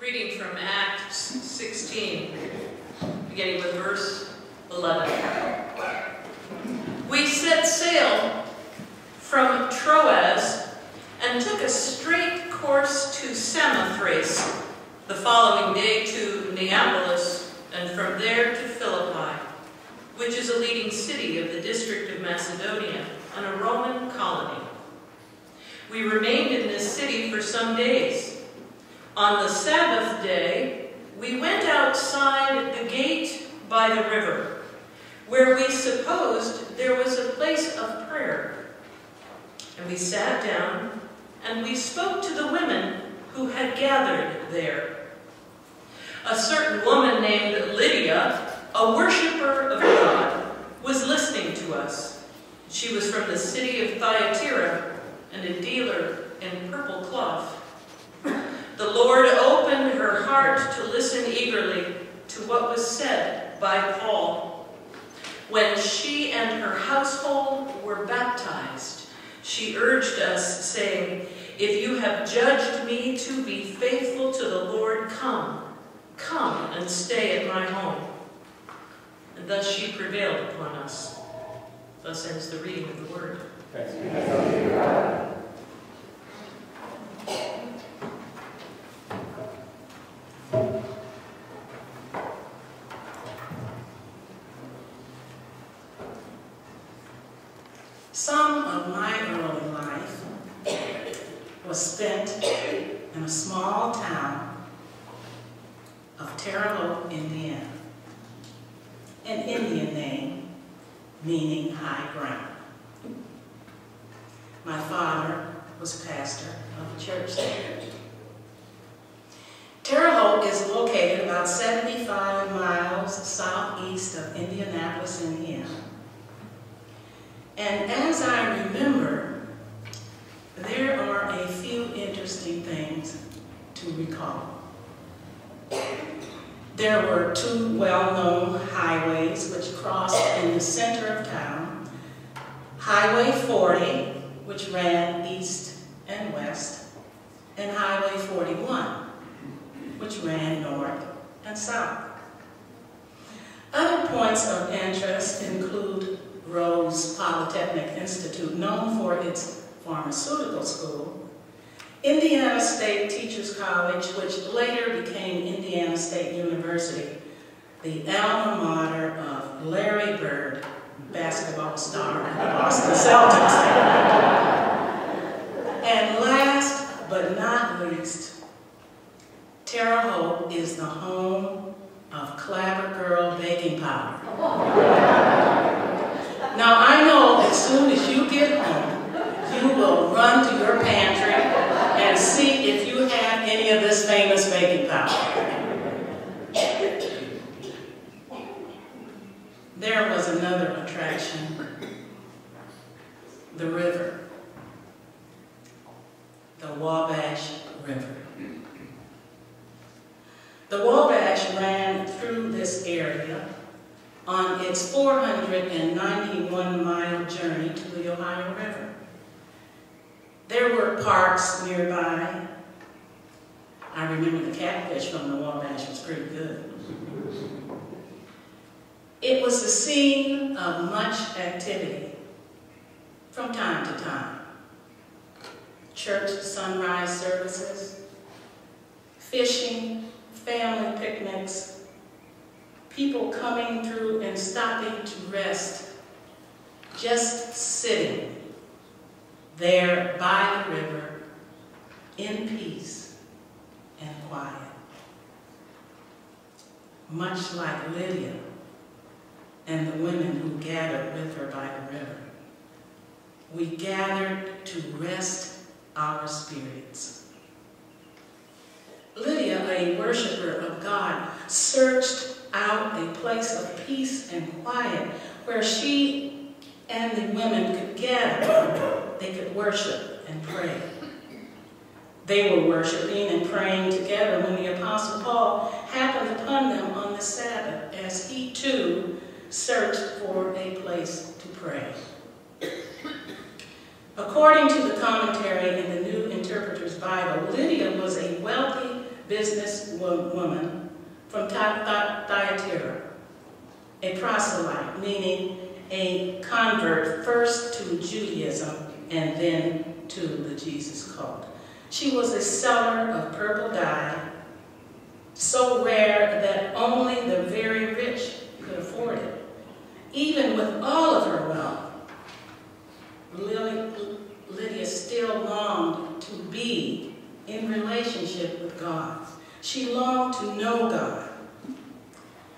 Reading from Acts 16, beginning with verse 11. We set sail from Troas and took a straight course to Samothrace, the following day to Neapolis, and from there to Philippi, which is a leading city of the district of Macedonia and a Roman colony. We remained in this city for some days. On the Sabbath day, we went outside the gate by the river, where we supposed there was a place of prayer. And we sat down, and we spoke to the women who had gathered there. A certain woman named Lydia, a worshiper of God, was listening to us. She was from the city of Thyatira and a dealer in purple cloth. The Lord opened her heart to listen eagerly to what was said by Paul. When she and her household were baptized, she urged us, saying, "If you have judged me to be faithful to the Lord, come and stay at my home." And thus she prevailed upon us. Thus ends the reading of the word. Thanks be to God. Some of my early life was spent in a small town of Terre Haute, Indiana, an Indian name meaning high ground. My father was pastor of a church there. Terre Haute is located about 75 miles southeast of Indianapolis, Indiana. And as I remember, there are a few interesting things to recall. There were two well-known highways which crossed in the center of town. Highway 40, which ran east and west, and Highway 41, which ran north and south. Other points of interest include Rose Polytechnic Institute, known for its pharmaceutical school, Indiana State Teachers College, which later became Indiana State University, the alma mater of Larry Bird, basketball star of the Boston Celtics. And last but not least, Terre Haute is the home of Clabber Girl baking powder. Now, I know as soon as you get home, you will run to your pantry and see if you have any of this famous baking powder. There was another attraction, the river, the Wabash River. The Wabash ran through this area on its 491-mile journey to the Ohio River. There were parks nearby. I remember the catfish from the Wabash was pretty good. It was the scene of much activity from time to time. Church sunrise services, fishing, family picnics, people coming through and stopping to rest, just sitting there by the river in peace and quiet. Much like Lydia and the women who gathered with her by the river, we gathered to rest our spirits. Lydia, a worshiper of God, searched out a place of peace and quiet where she and the women could gather. They could worship and pray. They were worshiping and praying together when the Apostle Paul happened upon them on the Sabbath as he too searched for a place to pray. According to the commentary in the New Interpreter's Bible, Lydia was a wealthy businesswoman from Thyatira, a proselyte, meaning a convert first to Judaism and then to the Jesus cult. She was a seller of purple dye, so rare that only the very rich could afford it. Even with all of her wealth, Lydia still longed to be in relationship with God. She longed to know God.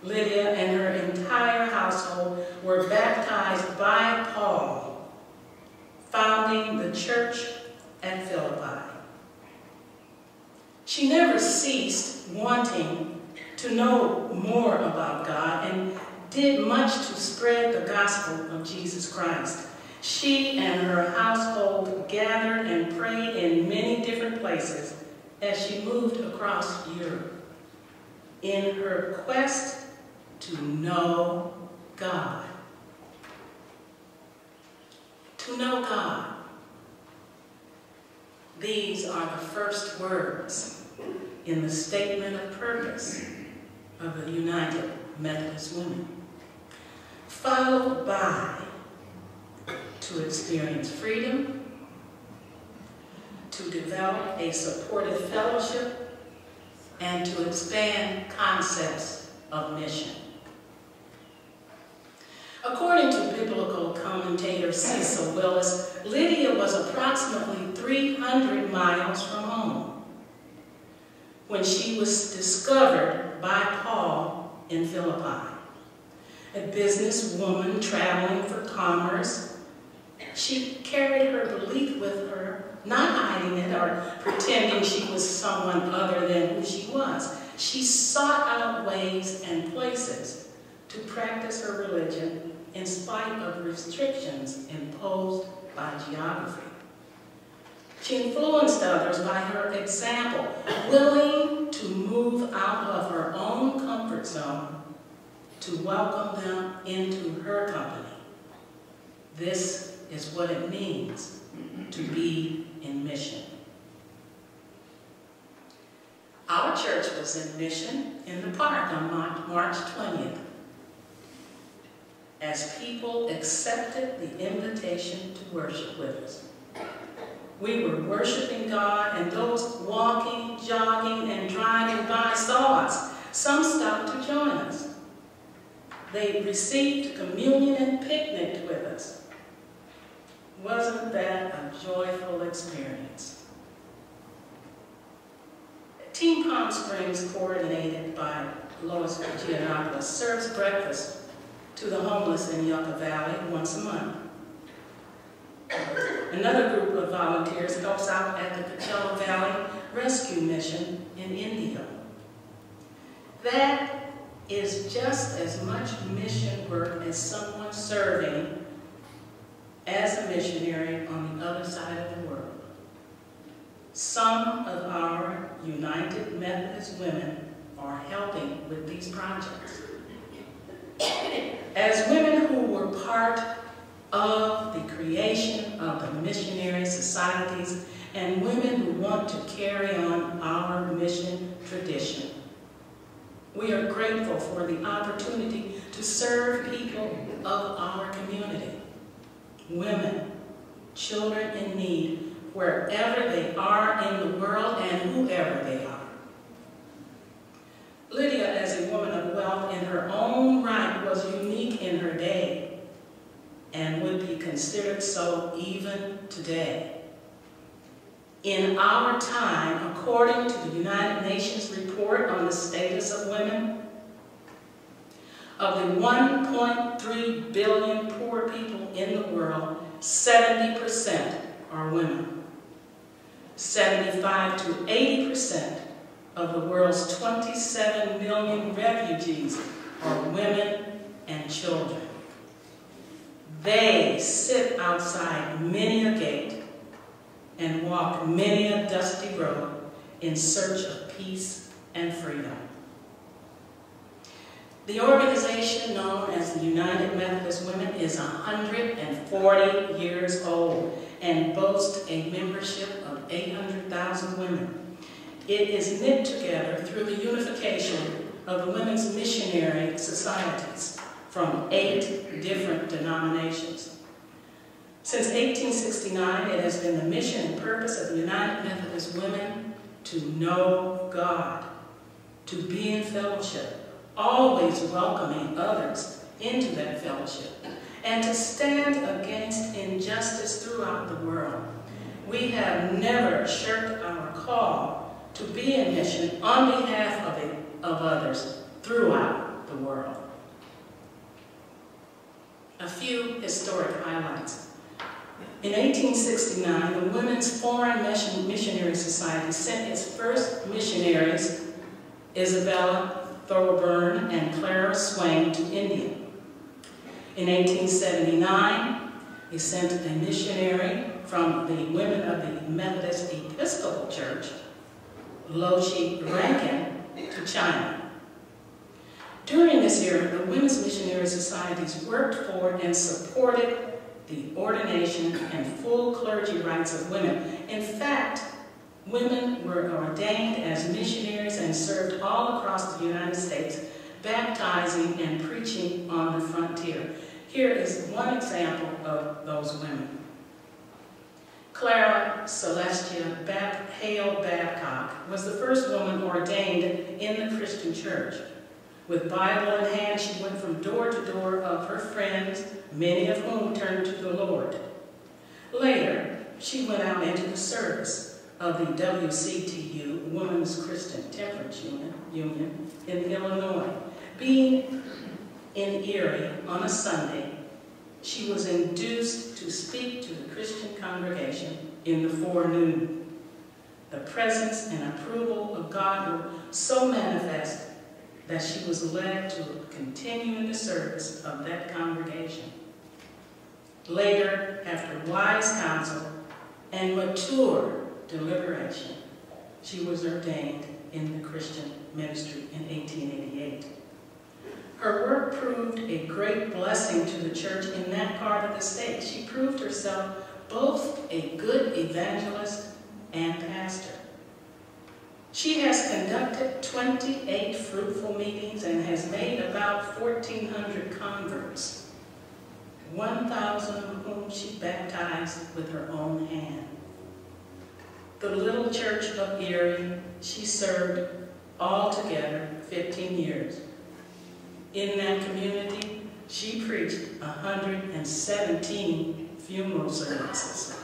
Lydia and her entire household were baptized by Paul, founding the church at Philippi. She never ceased wanting to know more about God and did much to spread the gospel of Jesus Christ. She and her household gathered and prayed in many different places as she moved across Europe in her quest to know God. To know God. These are the first words in the statement of purpose of the United Methodist Women, followed by to experience freedom, to develop a supportive fellowship, and to expand concepts of mission. According to biblical commentator Cecil Willis, Lydia was approximately 300 miles from home when she was discovered by Paul in Philippi. A businesswoman traveling for commerce, she carried her belief with her, not hiding it or pretending she was someone other than who she was. She sought out ways and places to practice her religion in spite of restrictions imposed by geography. She influenced others by her example, willing to move out of her own comfort zone to welcome them into her company. This is what it means to be in mission. Our church was in mission in the park on March 20th. As people accepted the invitation to worship with us. We were worshiping God, and those walking, jogging, and driving by saw us. Some stopped to join us. They received communion and picnicked with us. Wasn't that a joyful experience? Team Palm Springs, coordinated by Lois Giannopoulos, serves breakfast to the homeless in Yucca Valley once a month. Another group of volunteers helps out at the Coachella Valley Rescue Mission in India. That is just as much mission work as someone serving as a missionary on the other side of the world. Some of our United Methodist women are helping with these projects. As women who were part of the creation of the missionary societies and women who want to carry on our mission tradition, we are grateful for the opportunity to serve people of our community, women, children in need, wherever they are in the world and whoever they are. Lydia, as a woman of wealth in her own right, was unique in her day and would be considered so even today. In our time, according to the United Nations report on the status of women, of the 1.3 billion poor people in the world, 70% are women. 75 to 80% of the world's 27 million refugees are women and children. They sit outside many a gate and walk many a dusty road in search of peace and freedom. The organization known as the United Methodist Women is 140 years old and boasts a membership of 800,000 women. it is knit together through the unification of the women's missionary societies from 8 different denominations. Since 1869, it has been the mission and purpose of the United Methodist Women to know God, to be in fellowship, always welcoming others into that fellowship, and to stand against injustice throughout the world. We have never shirked our call to be in mission on behalf of others throughout the world. A few historic highlights. In 1869, the Women's Foreign Missionary Society sent its first missionaries, Isabella Thoburn and Clara Swain, to India. In 1879, they sent a missionary from the women of the Methodist Episcopal Church, Lochi Rankin, to China. During this era, the women's missionary societies worked for and supported the ordination and full clergy rights of women. In fact, women were ordained as missionaries and served all across the United States, baptizing and preaching on the frontier. Here is one example of those women. Clara Celestia Hale Babcock was the first woman ordained in the Christian church. With Bible in hand, she went from door to door of her friends, many of whom turned to the Lord. Later, she went out into the service of the WCTU, Women's Christian Temperance Union, in Illinois. Being in Erie on a Sunday, she was induced to speak to the Christian congregation in the forenoon. The presence and approval of God were so manifest that she was led to continue in the service of that congregation. Later, after wise counsel and mature deliberation, she was ordained in the Christian ministry in 1888. Her work proved a great blessing to the church in that part of the state. She proved herself both a good evangelist and pastor. She has conducted 28 fruitful meetings and has made about 1,400 converts, 1,000 of whom she baptized with her own hand. The little church of Erie, she served altogether 15 years. In that community, she preached 117 funeral services.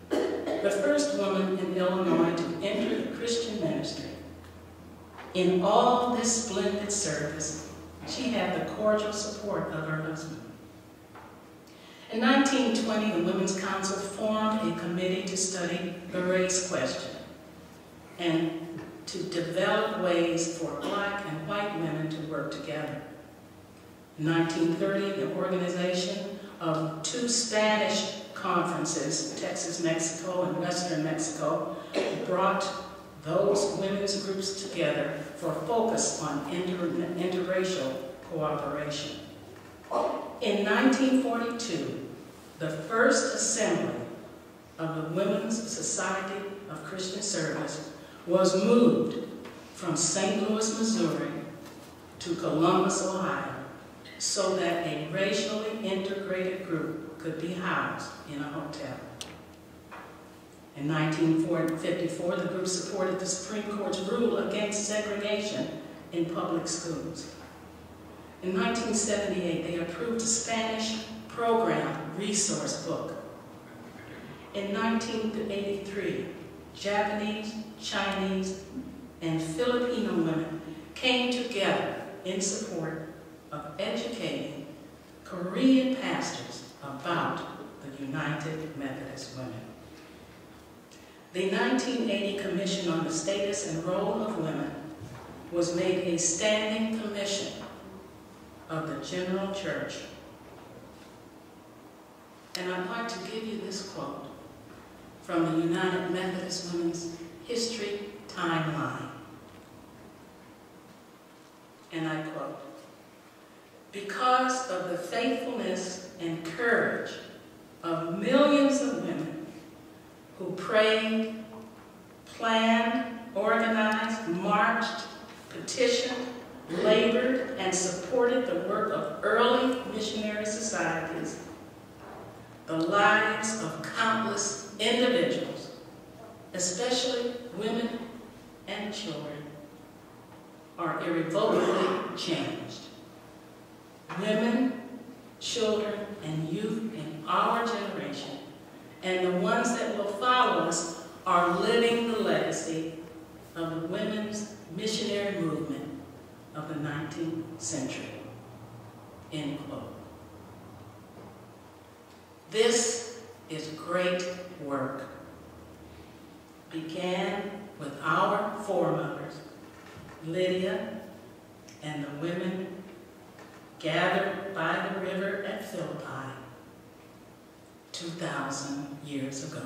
The first woman in Illinois to enter the Christian ministry. In all this splendid service, she had the cordial support of her husband. In 1920, the Women's Council formed a committee to study the race question and to develop ways for black and white women to work together. In 1930, the organization of 2 Spanish conferences, Texas, Mexico, and Western Mexico, brought those women's groups together for focus on interracial cooperation. In 1942, the first assembly of the Women's Society of Christian Service was moved from St. Louis, Missouri to Columbus, Ohio, so that a racially integrated group could be housed in a hotel. In 1954, the group supported the Supreme Court's rule against segregation in public schools. In 1978, they approved a Spanish program resource book. In 1983, Japanese, Chinese, and Filipino women came together in support of educating Korean pastors about the United Methodist Women. The 1980 Commission on the Status and Role of Women was made a standing commission of the General Church. And I'd like to give you this quote from the United Methodist Women's History Timeline. And I quote, "Because of the faithfulness and courage of millions of women who prayed, planned, organized, marched, petitioned, labored, and supported the work of early missionary societies, the lives of countless individuals, especially women and children, are irrevocably changed. Women, children, and youth in our generation, and the ones that will follow us, are living the legacy of the women's missionary movement of the 19th century. End quote. This is great work. Began with our foremothers, Lydia, and the women gathered by the river at Philippi 2,000 years ago.